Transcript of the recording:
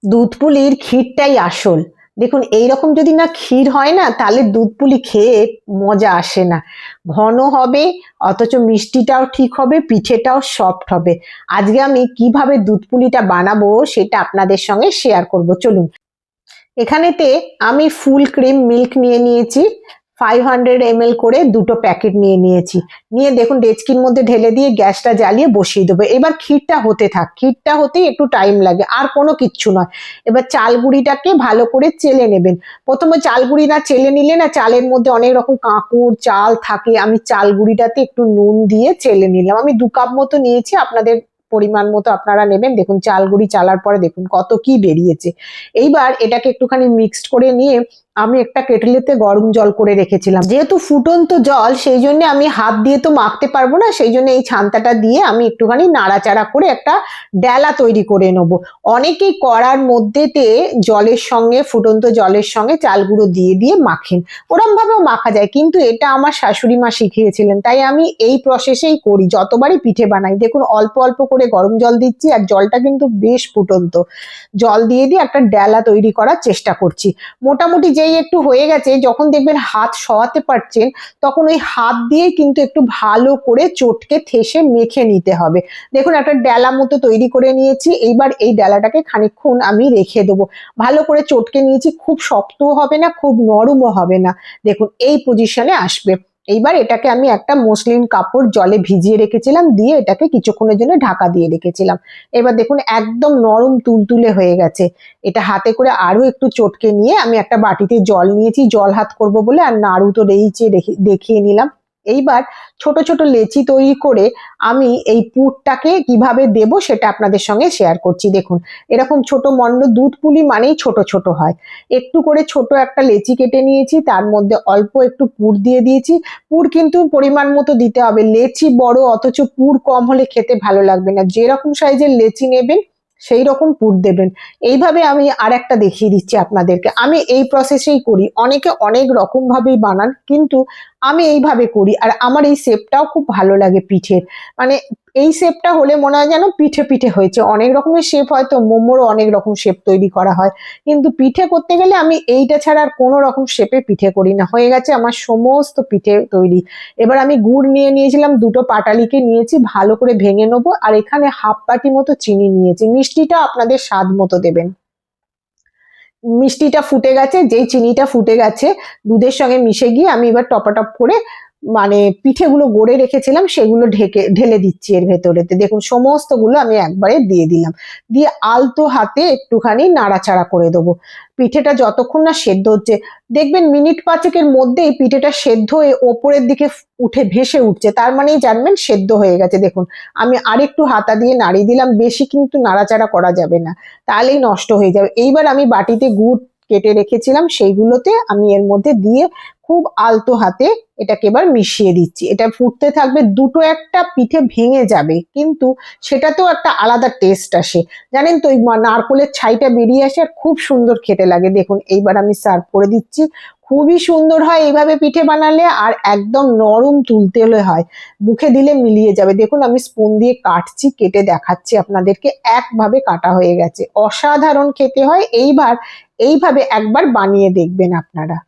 দুধ পুলির ক্ষীরটাই আসল। দেখুন এইরকম যদি না ক্ষীর হয় না, তাহলে দুধ পুলি খেয়ে মজা আসে না। ঘন হবে, অথচ মিষ্টিটাও ঠিক হবে, পিঠেটাও সফট হবে। আজকে আমি কিভাবে দুধ পুলিটা বানাবো সেটা আপনাদের সঙ্গে শেয়ার করব, চলুন। এখানেতে আমি ফুল ক্রিম মিল্ক নিয়ে নিয়েছি, 500 ml করে দুটো প্যাকেট নিয়ে নিয়েছি। নিয়ে দেখুন ডেচকির মধ্যে ঢেলে দিয়ে গ্যাসটা জ্বালিয়ে বসিয়ে দেবো। এবার ক্ষীরটা হতে থাক, ক্ষীরটা হতেই একটু টাইম লাগে, আর কোনো কিচ্ছু নয়। এবার চাল গুঁড়িটাকে ভালো করে চেলে নেবেন। প্রথমে চাল গুঁড়ি না চেলে নিলে না, চালের মধ্যে অনেক রকম কাঁকুড় চাল থাকে। আমি চাল গুঁড়িটাতে একটু নুন দিয়ে চেলে নিলাম। আমি 2 কাপ মতো নিয়েছি, আপনাদের পরিমাণ মতো আপনারা নেবেন। দেখুন চাল গুঁড়ি চালার পরে দেখুন কত কি বেরিয়েছে। এইবার এটাকে একটুখানি মিক্সড করে নিয়ে আমি একটা কেটলিতে গরম জল করে রেখেছিলাম। যেহেতু ফুটন্ত জল, সেই জন্য আমি হাত দিয়ে তো মাখতে পারবো না, সেই জন্য এই ছান্তাটা দিয়ে আমি একটুখানি নাড়াচাড়া করে একটা ডেলা তৈরি করে নেবো। অনেকেই কড়ার মধ্যেতে জলের সঙ্গে, ফুটন্ত জলের সঙ্গে চাল গুঁড়ো দিয়ে দিয়ে মাখেন, ওরম ভাবেও মাখা যায়, কিন্তু এটা আমার শাশুড়ি মা শিখিয়েছিলেন, তাই আমি এই প্রসেসেই করি যতবারই পিঠে বানাই। দেখুন অল্প অল্প করে গরম জল দিচ্ছি, আর জলটা কিন্তু বেশ ফুটন্ত। জল দিয়ে দিয়ে একটা ডেলা তৈরি করার চেষ্টা করছি। মোটামুটি যেই একটু হয়ে গেছে, যখন দেখবেন হাত সরাতে পারছেন, তখন ওই হাত দিয়ে কিন্তু একটু ভালো করে চটকে ঠেসে মেখে নিতে হবে। দেখুন একটা ডেলা মতো তৈরি করে নিয়েছি। এইবার এই ডেলাটাকে খানিকক্ষণ আমি রেখে দেবো। ভালো করে চটকে নিয়েছি, খুব শক্তও হবে না, খুব নরমও হবে না। দেখুন এই পজিশনে আসবে। এইবার এটাকে আমি একটা মসলিন কাপড় জলে ভিজিয়ে রেখেছিলাম, দিয়ে এটাকে কিছুক্ষণের জন্য ঢাকা দিয়ে রেখেছিলাম। এবার দেখুন একদম নরম তুলতুলে হয়ে গেছে। এটা হাতে করে আরো একটু চটকে নিয়ে আমি একটা বাটিতে জল নিয়েছি, জল হাত করব বলে, আর নাড়ু তো রয়েইছে, দেখিয়ে নিলাম। এইবার ছোট ছোট লেচি তৈরি করে আমি এই পুরটাকে কিভাবে দেব সেটা আপনাদের সঙ্গে শেয়ার করছি। দেখুন এরকম ছোট মন্ড, দুধ পুলি মানেই ছোট ছোট হয়। একটু করে ছোট একটা লেচি কেটে নিয়েছি, তার মধ্যে অল্প একটু পুর দিয়ে দিয়েছি। পুর কিন্তু পরিমাণ মতো দিতে হবে। লেচি বড় অথচ পুর কম হলে খেতে ভালো লাগবে না। যেরকম সাইজের লেচি নেবেন সেই রকম পুর দেবেন। এইভাবে আমি আর একটা দেখিয়ে দিচ্ছি আপনাদেরকে। আমি এই প্রসেসেই করি, অনেকে অনেক রকম ভাবেই বানান, কিন্তু আমি এইভাবে করি, আর আমার এই শেপটাও খুব ভালো লাগে পিঠের। মানে এই শেপটা হলে মনে হয় যেন পিঠে পিঠে হয়েছে। অনেক রকমের শেপ হয় তো, মোমোরও অনেক রকম শেপ তৈরি করা হয়, কিন্তু পিঠে করতে গেলে আমি এইটা ছাড়া আর কোনো রকম শেপে পিঠে করি না। হয়ে গেছে আমার সমস্ত পিঠে তৈরি। এবার আমি গুড় নিয়ে নিয়েছিলাম, দুটো পাটালিকে নিয়েছি, ভালো করে ভেঙে নেবো। আর এখানে হাফ বাটি মতো চিনি নিয়েছি। মিষ্টিটা আপনাদের স্বাদ মতো দেবেন। মিষ্টিটা ফুটে গেছে, যেই চিনিটা ফুটে গেছে দুধের সঙ্গে মিশে গিয়ে আমি এবার টপাটপ করে মানে পিঠেগুলো গড়ে রেখেছিলাম সেগুলো ঢেলে দিচ্ছি এর ভেতরেতে। দেখুন সমস্তগুলো আমি একবারে দিয়ে দিলাম, দিয়ে আলতো হাতে একটুখানি নাড়াচাড়া করে দেবো। পিঠেটা যতক্ষণ না সেদ্ধ হচ্ছে, দেখবেন মিনিট 5-এর মধ্যেই পিঠেটা সেদ্ধ হয়ে ওপরের দিকে উঠে ভেসে উঠছে, তার মানেই জানবেন সেদ্ধ হয়ে গেছে। দেখুন আমি আরেকটু হাতা দিয়ে নাড়িয়ে দিলাম, বেশি কিন্তু নাড়াচাড়া করা যাবে না, তাহলেই নষ্ট হয়ে যাবে। এইবার আমি বাটিতে গুড় কেটে রেখেছিলাম সেইগুলোতে আমি এর মধ্যে দিয়ে খুব আলতো হাতে এটাকে এবার মিশিয়ে দিচ্ছি। এটা ফুটতে থাকবে, দুটো একটা পিঠে ভেঙে যাবে, কিন্তু সেটাতেও একটা আলাদা টেস্ট আসে, জানেন তো। ওই নারকোলের ছাইটা বেরিয়ে আসে আর খুব সুন্দর খেতে লাগে। দেখুন এইবার আমি সার্ভ করে দিচ্ছি। খুবই সুন্দর হয় এইভাবে পিঠে বানালে, আর একদম নরম তুলতুলে হয়, মুখে দিলে মিলিয়ে যাবে। দেখুন আমি স্পুন দিয়ে কাটছি, কেটে দেখাচ্ছি আপনাদেরকে। একভাবে কাটা হয়ে গেছে, অসাধারণ খেতে হয়। এইভাবে একবার বানিয়ে দেখবেন আপনারা।